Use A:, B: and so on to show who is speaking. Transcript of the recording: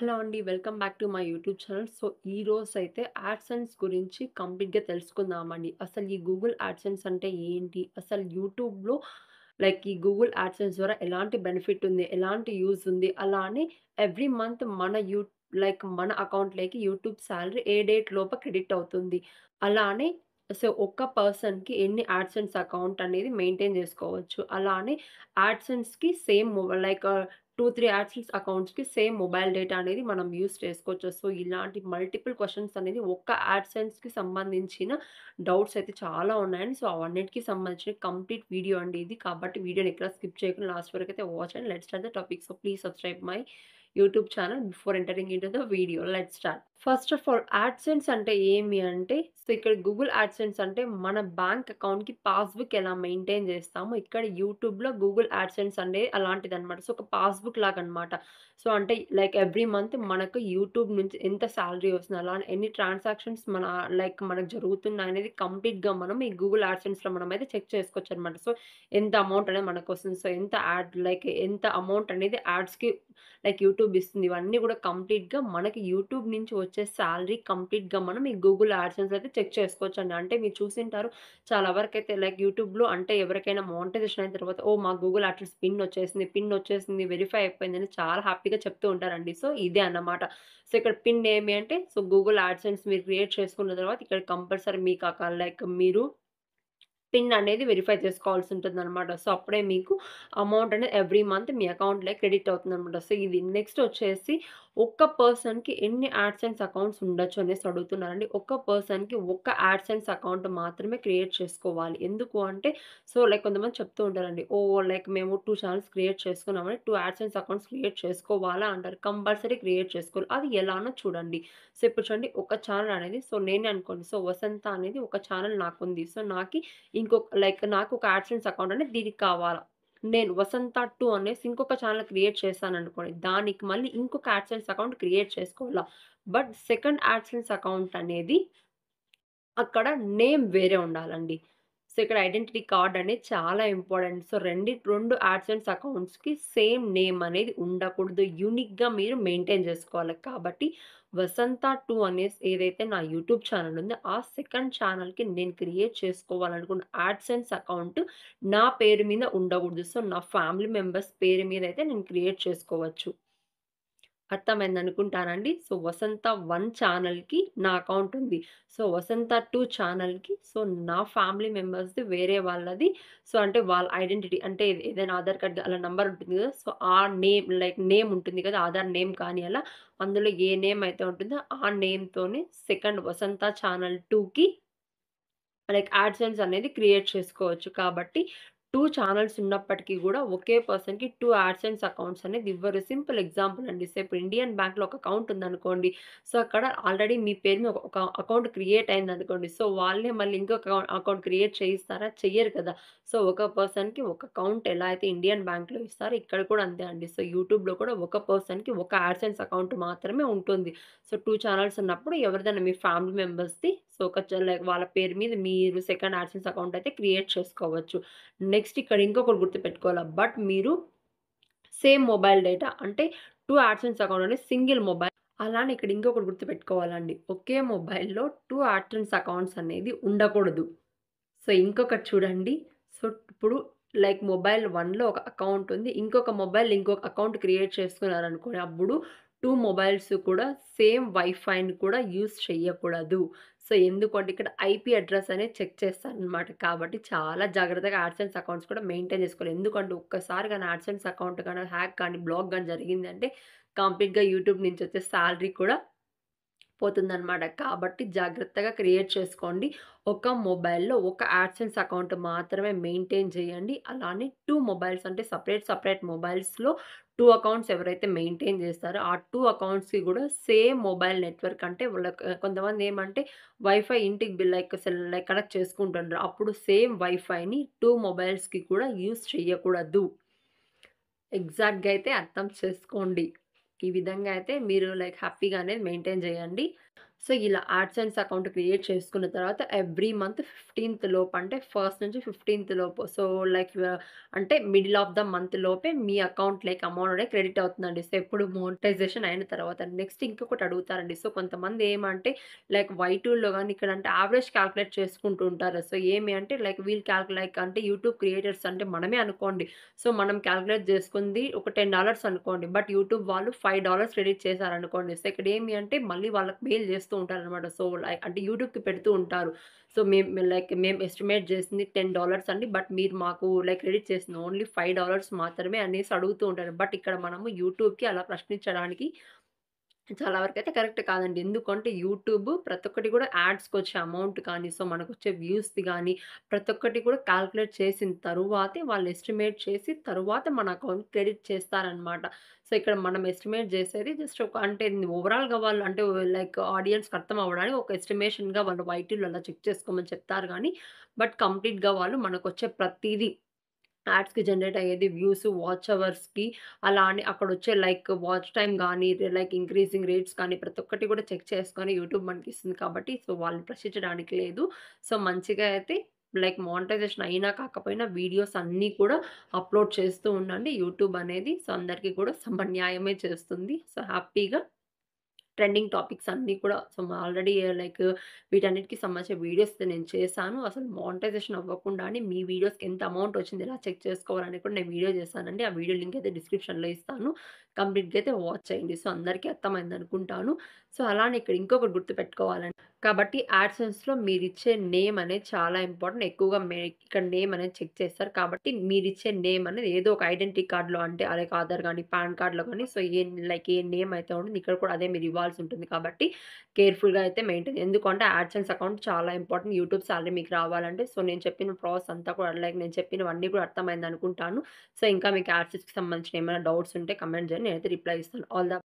A: Hello అండి. Welcome back to my YouTube channel. So, ఈరోజైతే AdSense గురించి కంప్లీట్‌గా తెలుసుకుందామండి. అసలు ఈ గూగుల్ యాడ్‌సెన్స్ అంటే ఏంటి? అసలు యూట్యూబ్‌లో ఈ గూగుల్ యాడ్‌సెన్స్ ద్వారా ఎలాంటి బెనిఫిట్ ఉంది? ఎలాంటి యూజ్ ఉంది? అలానే ఎవ్రీ మంత్ మన అకౌంట్‌లోకి యూట్యూబ్ సాలరీ ఏ డేట్ లోపు క్రెడిట్ అవుతుంది? అలానే ఒక్క పర్సన్‌కి ఎన్ని యాడ్‌సెన్స్ అకౌంట్ అనేది మెయింటైన్ జేసుకోవచ్చు? అలానే యాడ్‌సెన్స్‌కి సేమ్ 2, 3 యాడ్సెన్స్ అకౌంట్స్‌కి సేమ్ మొబైల్ డేటా అనేది మనం యూజ్ చేసుకోవచ్చు. సో, ఇలాంటి మల్టిపుల్ క్వెషన్స్ అనేది ఒక్క యాడ్‌సెన్స్‌కి సంబంధించిన డౌట్స్ అయితే చాలా ఉన్నాయండి. సో, అవన్నిటికి సంబంధించిన కంప్లీట్ వీడియో అండి ఇది. కాబట్టి వీడియోని ఎక్కడ స్కిప్ చేయకుండా లాస్ట్ వరకైతే watch and let's start the topic. So, please subscribe my YouTube channel before entering into the video. Let's start. First of all AdSense అంటే ఏమి అంటే, ఇక్కడ గూగుల్ యాడ్‌సెన్స్ అంటే మన బ్యాంక్ అకౌంట్‌కి పాస్‌బుక్ ఎలా మెయింటైన్ చేస్తామో, ఇక్కడ యూట్యూబ్‌లో గూగుల్ యాడ్‌సెన్స్ అనేది అలాంటిదనమాట. సో, ఒక పాస్‌బుక్ లాగనమాట. సో, అంటే ఎవ్రీ మంత్ మనకు యూట్యూబ్ నుంచి ఎంత సాలరీ వస్తుంది, అలా ఎన్ని ట్రాన్సాక్షన్స్ మనకు జరుగుతున్నాయనేది కంప్లీట్‌గా మనం ఈ గూగుల్ యాడ్‌సెన్స్‌లో మనమైతే చెక్ చేసుకోవచ్చనమాట. సో, ఎంత అమౌంట్ అనేది మనకొస్తుంది. సో, ఎంత అమౌంట్ అనేది యాడ్స్‌కి యూట్యూబ్ ఇస్తుంది. ఇవన్నీ గూడా కంప్లీట్‌గా మనకి యూట్యూబ్ నుంచి వచ్చే సాలరీ కంప్లీట్‌గా మనం ఈ గూగుల్ యాడ్‌సెన్స్ అయితే చెక్ చేసుకోవచ్చండి. అంటే మీరు చూసింటారు చాలా వరకైతే యూట్యూబ్‌లో అంటే ఎవరికైనా మానిటైజేషన్ అయిన తర్వాత ఓహ్! మా గూగుల్ యాడ్‌సెన్స్ పిన్ వచ్చేసింది, వెరిఫై అయిపోయిందని చాలా హ్యాపీగా చెప్తూ ఉంటారండి. సో, ఇదే అన్నమాట. సో, ఇక్కడ పిన్ ఏమి అంటే గూగుల్ యాడ్‌సెన్స్ మీరు క్రియేట్ చేసుకున్న తర్వాత ఇక్కడ కంపల్సరీ మీకు మీరు పిన్ అనేది వెరిఫై చేసుకోవాల్సుంటుందనమాట. సో, అప్పుడే మీకు అమౌంట్ అనేది ఎవ్రీ మంత్ మీ అకౌంట్‌లోకి క్రెడిట్ అవుతుందనమాట. సో, ఇది నెక్స్ట్ వచ్చేసి ఒక్క పర్సన్‌కి ఎన్ని యాడ్‌సెన్స్ అకౌంట్స్ ఉండొచ్చు అనేసి అడుగుతున్నారండి. ఒక్క పర్సన్‌కి ఒక్క యాడ్‌సెన్స్ అకౌంట్ మాత్రమే క్రియేట్ చేసుకోవాలి. ఎందుకు అంటే కొంతమంది చెప్తూ ఉంటారండి. మేము 2 ఛానెల్స్ క్రియేట్ చేసుకున్నామని 2 యాడ్‌సెన్స్ అకౌంట్స్ క్రియేట్ చేసుకోవాలా అంటారు. కంపల్సరీ క్రియేట్ చేసుకోవాలి. అది ఎలానో చూడండి. సో, ఇప్పుడు చూడండి ఒక ఛానెల్ అనేది నేనే అనుకోండి. సో, వసంత అనేది ఒక ఛానెల్ నాకుంది. సో, నాకు ఒక యాడ్‌సెన్స్ అకౌంట్ అనేది దీనికి కావాలా. నేను వసంత 2 అనేసి ఇంకొక ఛానెల్ క్రియేట్ చేశాననుకోండి. దానికి మళ్ళీ ఇంకొక యాడ్‌సెన్స్ అకౌంట్ క్రియేట్ చేసుకోవాల. బట్ సెకండ్ యాడ్‌సెన్స్ అకౌంట్ అనేది అక్కడ నేమ్ వేరే ఉండాలండి. సో, ఇక్కడ ఐడెంటిటీ కార్డ్ అనేది చాలా ఇంపార్టెంట్. సో, 2 యాడ్‌సెన్స్ అకౌంట్స్‌కి సేమ్ నేమ్ అనేది ఉండకూడదు. యూనిక్‌గా మీరు మెయింటైన్ జేసుకోవాలి. కాబట్టి వసంత 2 అనేసి ఏదైతే నా యూట్యూబ్ ఛానెల్ ఉందో, ఆ సెకండ్ ఛానెల్‌కి నేను క్రియేట్ చేసుకోవాలనుకున్న యాడ్‌సెన్స్ అకౌంట్ నా పేరు మీద ఉండకూడదు. సో, నా ఫ్యామిలీ మెంబర్స్ పేరు మీద అయితే నేను క్రియేట్ చేసుకోవచ్చు. అర్థమైందనుకుంటానండి. సో, వసంత 1 ఛానెల్‌కి నా అకౌంట్ ఉంది. సో, వసంత 2 ఛానెల్‌కి నా ఫ్యామిలీ మెంబర్స్‌ది వేరే వాళ్ళది. సో, అంటే వాళ్ళ ఐడెంటిటీ అంటే ఏదైనా ఆధార్ కార్డ్ అలా నంబర్ ఉంటుంది గదా! సో, ఆ నేమ్ ఉంటుంది కదా! ఆధార్ నేమ్ కానీ అలా అందులో ఏ నేమ్ అయితే ఉంటుందో ఆ నేమ్‌తోనే సెకండ్ వసంత ఛానెల్ 2కి యాడ్‌సెన్స్ అనేది క్రియేట్ చేసుకోవచ్చు. కాబట్టి 2 ఛానెల్స్ ఉన్నప్పటికి గూడా ఒకే పర్సన్‌కి 2 యాడ్‌సెన్స్ అకౌంట్స్ అనేది ఇవ్వరు. సింపుల్ ఎగ్జాంపుల్ అండి. ఇప్పుడు ఇండియన్ బ్యాంక్‌లో ఒక అకౌంట్ ఉందనుకోండి. సో, అక్కడ ఆల్రెడీ మీ పేరు మీద ఒక అకౌంట్ క్రియేట్ అయిందనుకోండి. సో, వాళ్ళే మళ్ళీ ఇంకొక అకౌంట్ క్రియేట్ చేయిస్తారా? చెయ్యరు కదా! సో, ఒక పర్సన్‌కి ఒక అకౌంట్ ఎలా అయితే ఇండియన్ బ్యాంక్‌లో ఇస్తారో ఇక్కడ కూడా అంతే అండి. సో, యూట్యూబ్‌లో కూడా ఒక పర్సన్‌కి ఒక యాడ్‌సెన్స్ అకౌంట్ మాత్రమే ఉంటుంది. సో, 2 ఛానెల్స్ ఉన్నప్పుడు ఎవరిదైనా మీ ఫ్యామిలీ మెంబర్స్‌ది సో, ఒక వాళ్ళ పేరు మీద మీరు సెకండ్ యాడ్‌సెన్స్ అకౌంట్ అయితే క్రియేట్ చేసుకోవచ్చు. నెక్స్ట్ ఇక్కడ ఇంకొకటి గుర్తుపెట్టుకోవాలా. బట్ మీరు సేమ్ మొబైల్ డేటా అంటే 2 యాడ్‌సెన్స్ అకౌంట్ అనేది సింగిల్ మొబైల్. అలానే ఇక్కడ ఇంకొకటి గుర్తుపెట్టుకోవాలండి. ఒకే మొబైల్‌లో 2 యాడ్‌సెన్స్ అకౌంట్స్ అనేది ఉండకూడదు. సో, ఇంకొకటి చూడండి. సో, ఇప్పుడు మొబైల్ 1లో ఒక అకౌంట్ ఉంది. ఇంకొక అకౌంట్ క్రియేట్ చేసుకున్నారనుకోండి. అప్పుడు 2 మొబైల్స్ కూడా సేమ్ వైఫైని కూడా యూజ్ చెయ్యకూడదు. సో, ఎందుకంటే ఇక్కడ ఐపీ అడ్రెస్ అనేది చెక్ చేస్తారనమాట. కాబట్టి చాలా జాగ్రత్తగా యాడ్‌సెన్స్ అకౌంట్స్ కూడా మెయింటైన్ చేసుకోవాలి. ఎందుకంటే ఒక్కసారి గాని యాడ్‌సెన్స్ అకౌంట్ గాని హ్యాక్ కానీ, బ్లాక్ గాని జరిగిందంటే కంప్లీట్‌గా యూట్యూబ్ నుంచి వచ్చే సాలరీ కూడా పోతుందనమాట. కాబట్టి జాగ్రత్తగా క్రియేట్ చేసుకోండి. ఒక మొబైల్‌లో ఒక యాడ్‌సెన్స్ అకౌంట్ మాత్రమే మెయింటైన్ చేయండి. అలానే 2 మొబైల్స్ అంటే సెపరేట్ మొబైల్స్‌లో 2 అకౌంట్స్ ఎవరైతే మెయింటైన్ చేస్తారో ఆ 2 అకౌంట్స్‌కి కూడా సేమ్ మొబైల్ నెట్వర్క్ అంటే కొంతమంది ఏమంటే వైఫై ఇంటికి కనెక్ట్ చేసుకుంటుంటారు. అప్పుడు సేమ్ వైఫైని 2 మొబైల్స్‌కి కూడా యూజ్ చేయకూడదు. ఎగ్జాక్ట్‌గా అయితే అర్థం చేసుకోండి. ఈ విధంగా అయితే మీరు హ్యాపీగా అనేది మెయింటైన్ చేయండి. సో, ఇలా యాడ్‌సెన్స్ అకౌంట్ క్రియేట్ చేసుకున్న తర్వాత ఎవ్రీ మంత్ 15థ్ లోపు అంటే ఫస్ట్ నుంచి 15థ్ లోపు సో, లైక్ అంటే మిడిల్ ఆఫ్ ద మంత్ లోపే మీ అకౌంట్‌లోకి అమౌంట్ అనేది క్రెడిట్ అవుతుందండి. సో, ఎప్పుడు మోనిటైజేషన్ అయిన తర్వాత. నెక్స్ట్ ఇంకొకటి అడుగుతారండి. సో, కొంతమంది ఏమంటే లైక్ వై2లో గాని ఇక్కడంటే యావరేజ్ క్యాలిక్యులేట్ చేసుకుంటూ ఉంటారు. సో, ఏమి అంటే లైక్ వీళ్ళు లైక్ అంటే యూట్యూబ్ క్రియేటర్స్ అంటే మనమే అనుకోండి. సో, మనం క్యాలిక్యులేట్ చేసుకుంది ఒక $10 అనుకోండి. బట్ యూట్యూబ్ వాళ్ళు $5 క్రెడిట్ చేశారనుకోండి. సో, ఇక్కడ ఏమి అంటే మళ్ళీ వాళ్ళకి మెయిల్ చేస్తూ ఉంటారనమాట. సో, లైక్ అంటే యూట్యూబ్‌కి పెడుతూ ఉంటారు. సో, మేము ఎస్టిమేట్ చేసింది $10 అండి. బట్ మీరు మాకు లైక్ క్రెడిట్ చేసింది ఓన్లీ $5 మాత్రమే అనేసి అడుగుతూ ఉంటారు. బట్ ఇక్కడ మనము యూట్యూబ్‌కి అలా ప్రశ్నించడానికి చాలా వరకైతే కరెక్ట్ కాదండి. ఎందుకంటే యూట్యూబ్ ప్రతి ఒక్కటి కూడా యాడ్స్‌కొచ్చే అమౌంట్ కానీ, సో మనకొచ్చే వ్యూస్‌ది గానీ, ప్రతి ఒక్కటి కూడా కాలిక్యులేట్ చేసిన తరువాతే వాళ్ళు ఎస్టిమేట్ చేసి తరువాత మన అకౌంట్‌కి క్రెడిట్ చేస్తారనమాట. సో ఇక్కడ మనం ఎస్టిమేట్ జేసేది జస్ట్ ఒక అంటే ఓవరాల్‌గా వాళ్ళు అంటే లైక్ ఆడియన్స్‌కి అర్థం అవ్వడానికి ఒక ఎస్టిమేషన్‌గా వాళ్ళు వైటీలో అలా చెక్ చేసుకోమని చెప్తారు గానీ, బట్ కంప్లీట్‌గా వాళ్ళు మనకొచ్చే ప్రతీదీ యాడ్స్‌కి జనరేట్ అయ్యేది వ్యూస్, వాచ్ అవర్స్‌కి అలా అని అక్కడొచ్చే లైక్ వాచ్ టైమ్ గానీ, లైక్ ఇంక్రీజింగ్ రేట్స్ కానీ ప్రతి ఒక్కటి కూడా చెక్ చేసుకొని యూట్యూబ్ మనకిస్తుంది కాబట్టి, సో వాళ్ళని ప్రశ్నించడానికి లేదు. సో మంచిగా అయితే లైక్ మానిటైజేషన్ అయినా కాకపోయినా వీడియోస్ అన్నీ కూడా అప్‌లోడ్ చేస్తూ ఉండండి యూట్యూబ్ అనేది. సో అందరికీ కూడా సమన్యాయమే చేస్తుంది. సో హ్యాపీగా ట్రెండింగ్ టాపిక్స్ అన్నీ కూడా సో, ఆల్రెడీ లైక్ వీటన్నిటికి సంబంధించిన వీడియోస్ నేను చేశాను. అసలు మానిటైజేషన్ అవ్వకుండానే మీ వీడియోస్‌కి ఎంత అమౌంట్ వచ్చింది, ఎలా చెక్ చేసుకోవాలని కూడా నేను వీడియో చేశానండి. ఆ వీడియో లింక్ అయితే డిస్క్రిప్షన్‌లో ఇస్తాను. కంప్లీట్‌గా అయితే వాచ్ చేయండి. సో, అందరికీ అర్థమైందనుకుంటాను. సో, అలానే ఇక్కడ ఇంకొకటి గుర్తుపెట్టుకోవాలండి. కాబట్టి యాడ్‌సెన్స్‌లో మీరిచ్చే నేమ్ అనేది చాలా ఇంపార్టెంట్. ఎక్కువగా ఇక్కడ నేమ్ అనేది చెక్ చేస్తారు. కాబట్టి మీరిచ్చే నేమ్ అనేది ఏదో ఒక ఐడెంటిటీ కార్డ్‌లో అంటే లైక్ ఆధార్ గాని, పాన్ కార్డ్‌లో గాని సో, లైక్ ఏ నేమ్ అయితే ఉంటుంది ఇక్కడ కూడా అదే మీరు ఇవ్వాల్సి ఉంటుంది. కాబట్టి కేర్‌ఫుల్‌గా అయితే మెయింటైన్ ఎందుకంటే యాడ్‌సెన్స్ అకౌంట్ చాలా ఇంపార్టెంట్. యూట్యూబ్ సాలరీ మీకు రావాలంటే సో, నేను చెప్పిన ప్రాసెస్ అంతా కూడా లైక్ నేను చెప్పినవన్నీ కూడా అర్థమైందనుకుంటాను. సో, ఇంకా మీకు యాడ్‌సెన్స్‌కి సంబంధించిన ఏమైనా డౌట్స్ ఉంటే కామెంట్ చేయండి. నేనైతే రిప్లై ఇస్తాను. All the